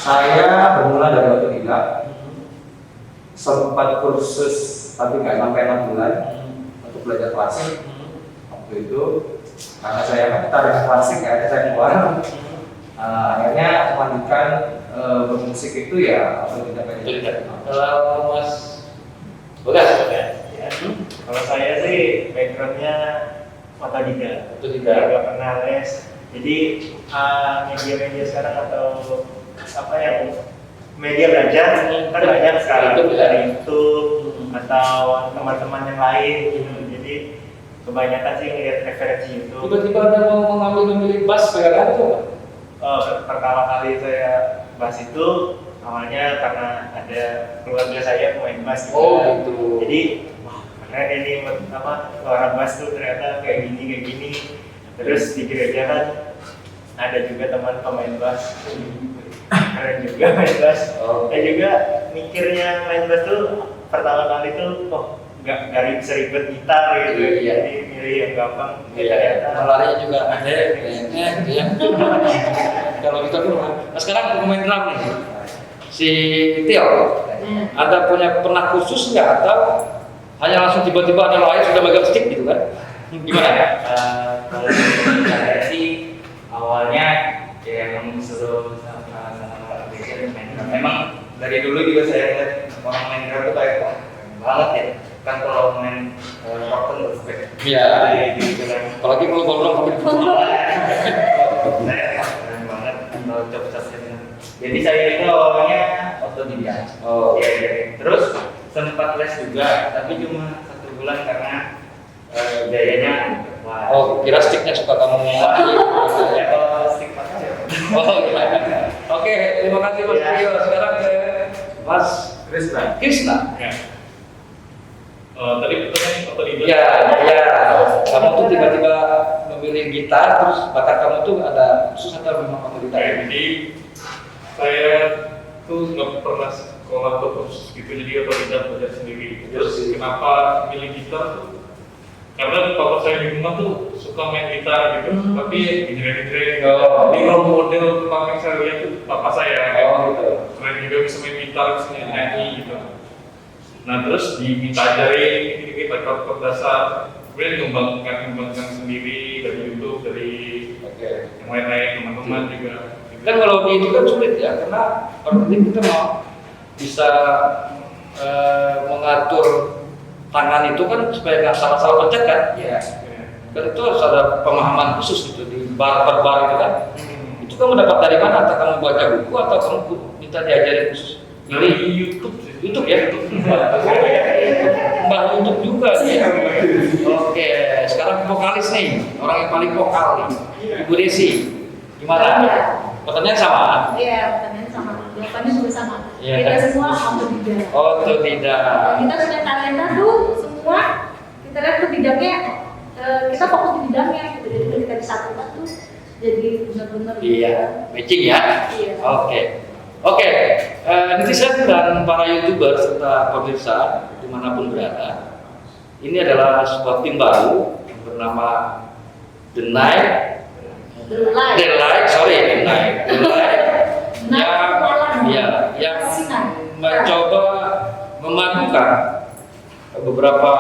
Saya bermula dari otodidak, sempat kursus tapi nggak sampai 6 bulan untuk belajar klasik. Waktu itu karena saya gitar yang klasik, akhirnya saya keluar. Akhirnya melanjutkan bermusik itu ya otodidak aja. Otodidak. Kalau Mas Bagas, Kalau saya sih backgroundnya otodidak. Nggak pernah les. Jadi media-media sekarang atau apa yang media belajar kan banyak sekarang dari YouTube atau teman-teman yang lain gitu. Jadi kebanyakan sih ngeliat referensi YouTube. Tiba-tiba ada mau memilih bass pegangan itu? Pertama kali saya bass itu awalnya karena ada keluarga saya pemain bass juga. Oh gitu. Jadi wah keren ini suara bass tuh ternyata kayak gini. Terus di gereja kan ada juga teman pemain bass. Keren juga main bass. Saya juga mikirnya main bass tuh pertama kali tuh nggak seribet gitar gitu. Iya. Jadi milih yang gampang. Iya. Melarinya juga ada. Ya. Kalau kita tuh, nah sekarang pemain drum nih. Si Tio, ada pernah khusus nggak atau hanya langsung tiba-tiba ada lain sudah megang stick gitu kan? Gimana ya? Kalau saya sih awalnya ya emang suruh sama main drum. Memang dari dulu juga saya lihat orang main drum tuh kayak wah, keren banget ya. Kan kalau main rock kan respect. Iya. Apalagi kalau golong sampai Saya keren banget kalau coba-coba. Jadi saya itu awalnya otodidak. Oh. Ya. Terus sempat les juga, tapi cuma 1 bulan karena biayanya. Wah. Oh, kira sticknya suka kamu Ya kalau stick pakai ya. Oh iya. Oke, terima kasih Mas Tio. Sekarang ke Mas Krisna. Ya. Tadi pertanyaan otodidak. Ya. Kamu tuh tiba-tiba memilih gitar, terus bakat kamu tuh ada khusus atau memang otodidak? Jadi saya tuh nggak pernah sekolah atau kursus gitu, jadi otodidak belajar sendiri. Terus kenapa milih gitar tuh? Karena papa saya di rumah tuh suka main gitar gitu, tapi gini-gini. Di role model pertama yang saya lihat tuh papa saya. Oh gitu. Keren juga bisa main gitar, bisa nyanyi gitu. Nah terus diminta ajarin dikit-dikit akord dasar, kemudian ngembangkan sendiri dari YouTube, dari yang lain-lain teman-teman juga. Kan kalau itu kan sulit ya, karena penting kita mau bisa mengatur tangan itu kan supaya nggak salah-salah pencet kan? Iya. Dan itu harus ada pemahaman khusus gitu di bar per bar itu kan. Itu kamu dapat dari mana? Atau kamu baca buku atau kamu minta diajarin khusus? Dari YouTube sih. YouTube ya? Mbah YouTube juga sih. Oke, sekarang vokalis nih, orang yang paling vokal nih, Ibu Desi. Gimana? Pertanyaan sama? Iya, pertanyaan sama. Jawabannya juga sama. Iya. Kita semua otodidak. Otodidak. Kita punya talenta tuh semua. Kita lihat tuh bidangnya, kita fokus di bidangnya. Gitu. Jadi kita disatukan tuh jadi benar-benar. Iya, matching ya. Iya. Oke. Netizen dan para YouTuber serta pemirsa dimanapun berada, ini adalah sebuah tim baru yang bernama The Night. Yang mencoba memadukan beberapa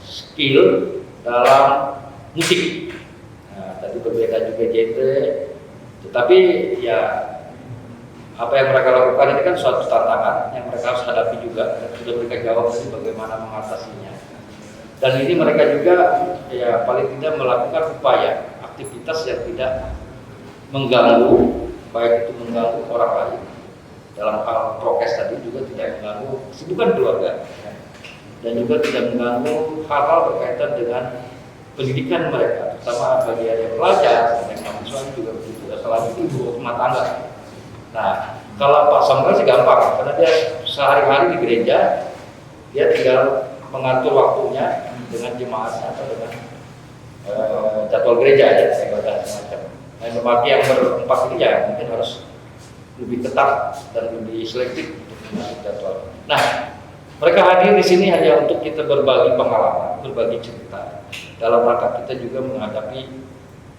skill dalam musik. Nah, tadi berbeda juga genre, tetapi ya apa yang mereka lakukan ini kan suatu tantangan yang mereka harus hadapi juga, dan sudah mereka jawab tadi bagaimana mengatasinya. Dan ini mereka juga ya paling tidak melakukan upaya aktivitas yang tidak mengganggu, baik itu mengganggu orang lain dalam hal prokes tadi, juga tidak mengganggu kesibukan keluarga, dan juga tidak mengganggu hal-hal berkaitan dengan pendidikan mereka, terutama bagi yang pelajar dan yang mahasiswa juga begitu, selain itu ibu rumah tangga. Nah, kalau Pak Samuel sih gampang, karena dia sehari-hari di gereja, dia tinggal mengatur waktunya dengan jemaatnya atau dengan jadwal gereja ya, ibadah semacam. Nah, bagi yang berempat ini ya mungkin harus lebih ketat dan lebih selektif untuk mengatur jadwal. Nah, mereka hadir di sini hanya untuk kita berbagi pengalaman, berbagi cerita dalam rangka kita juga menghadapi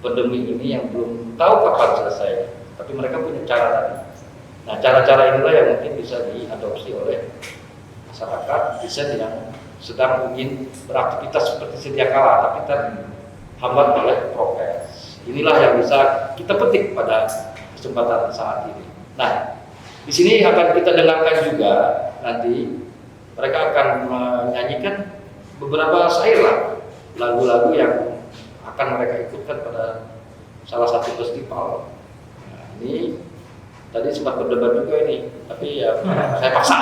pandemi ini yang belum tahu kapan selesai. Tapi mereka punya cara tadi. Nah, cara-cara inilah yang mungkin bisa diadopsi oleh masyarakat, bisa yang sedang ingin beraktivitas seperti sedia kala, tapi terhambat oleh prokes. Inilah yang bisa kita petik pada kesempatan saat ini. Nah, di sini akan kita dengarkan juga nanti mereka akan menyanyikan beberapa syair lah, lagu-lagu yang akan mereka ikutkan pada salah satu festival. Nah, ini tadi sempat berdebat juga ini, tapi ya saya paksa.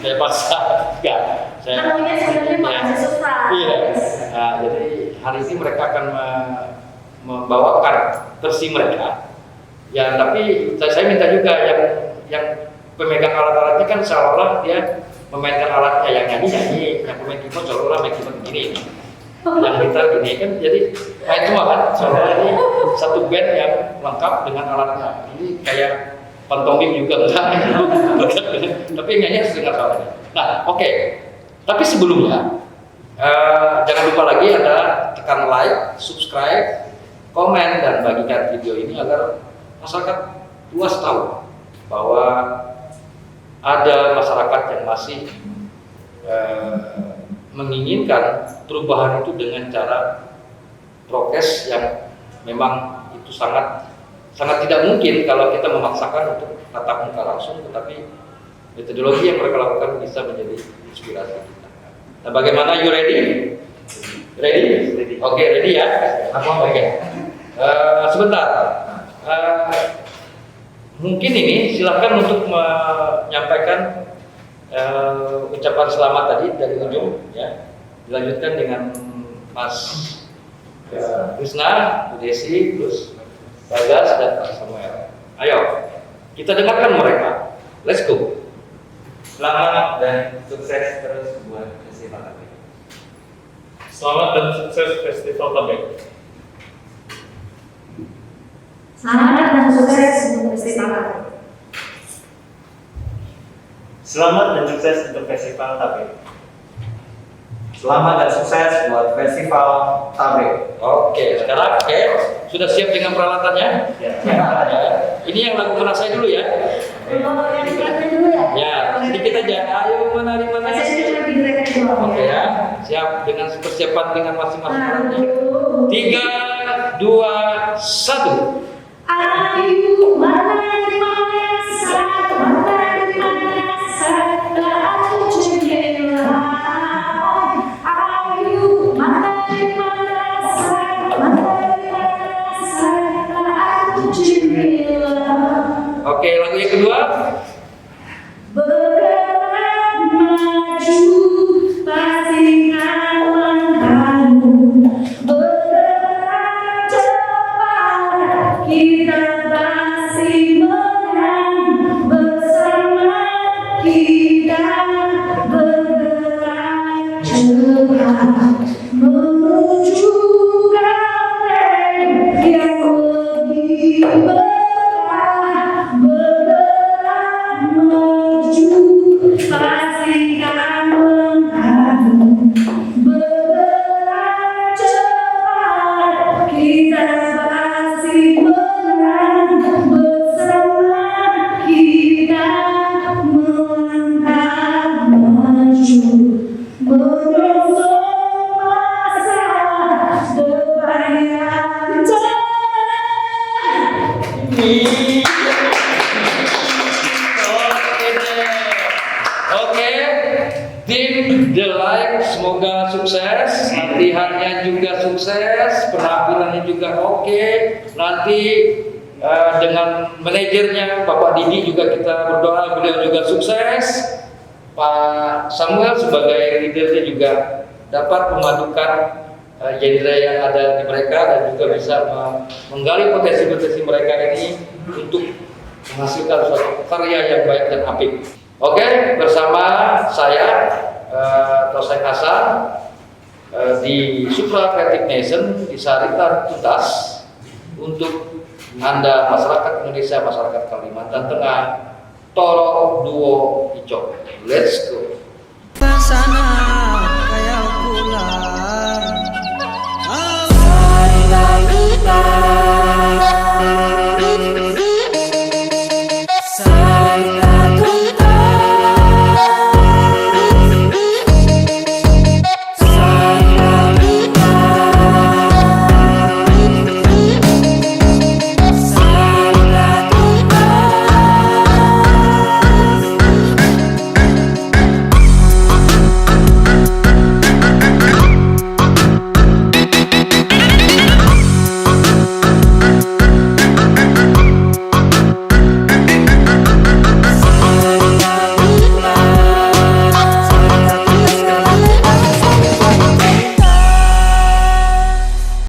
Saya paksa, enggak. Namanya sebenarnya makasih surprise. Iya. Nah, jadi hari ini mereka akan membawakan versi mereka. Ya, tapi saya minta juga yang pemegang alat-alatnya kan seolah-olah dia memainkan alatnya, yang nyanyi, yang pemain keyboard seolah-olah main keyboard begini. Yang gitar gini kan, jadi main semua kan, seolah ini satu band yang lengkap dengan alatnya. Ini kayak pantomim juga enggak, tapi nyanyi harus dengar suaranya. Nah, oke. Tapi sebelumnya, jangan lupa lagi ada tekan like, subscribe, komen, dan bagikan video ini agar masyarakat luas tahu bahwa ada masyarakat yang masih menginginkan perubahan itu dengan cara prokes yang memang itu sangat tidak mungkin kalau kita memaksakan untuk tatap muka langsung, tetapi metodologi yang mereka lakukan bisa menjadi inspirasi kita. Nah, bagaimana? You ready? Ready? Oke, ready ya? Oke. Sebentar. Mungkin ini silakan untuk menyampaikan ucapan selamat tadi dari ujung, ya. Dilanjutkan dengan Mas Krisna, Bu Desi, terus Bagas dan Pak Samuel. Ayo, kita dengarkan mereka. Let's go. Selamat dan sukses terus buat festival Tabek. Selamat dan sukses Festival Tabek. Selamat dan sukses untuk festival Tabek. Selamat dan sukses untuk festival Tabek. Selamat dan sukses buat festival Tabek. Oke, sekarang sudah siap dengan peralatannya? Ya. Ya. Ini yang lagu kena saya dulu ya. Kalau yang terakhir dulu ya. Ya, sedikit aja. Ayo menari. Saya lagi direkan doang. Oke ya, siap dengan persiapan dengan masing-masing alatnya. 3, 2, 1. Ayu menari saat menari saat aku jendela. Ayu menari saat aku jendela. Oke, lagu yang kedua. Bergerak maju pastikan langkahmu. Bergerak cepat kita pasti menang. Bersama kita bergerak cepat menuju kapten yang lebih berkah. Bergerak maju pastikan langkahmu. Bergerak cepat kita pasti menang. Bersama kita melangkah maju menyongsong masa depan yang cerah. Oke, tim The Light semoga sukses, latihannya juga sukses, penampilannya juga oke. Nanti dengan manajernya Bapak Didi juga kita berdoa beliau juga sukses. Pak Samuel sebagai leadernya juga dapat memadukan genre yang ada di mereka dan juga bisa menggali potensi-potensi mereka ini untuk menghasilkan suatu karya yang baik dan apik. Oke, bersama saya Tosek Hasan di Supra Creative Nation di Sarita Tuntas untuk Anda masyarakat Indonesia, masyarakat Kalimantan Tengah, Toro Duo Icok. Let's go. Pasana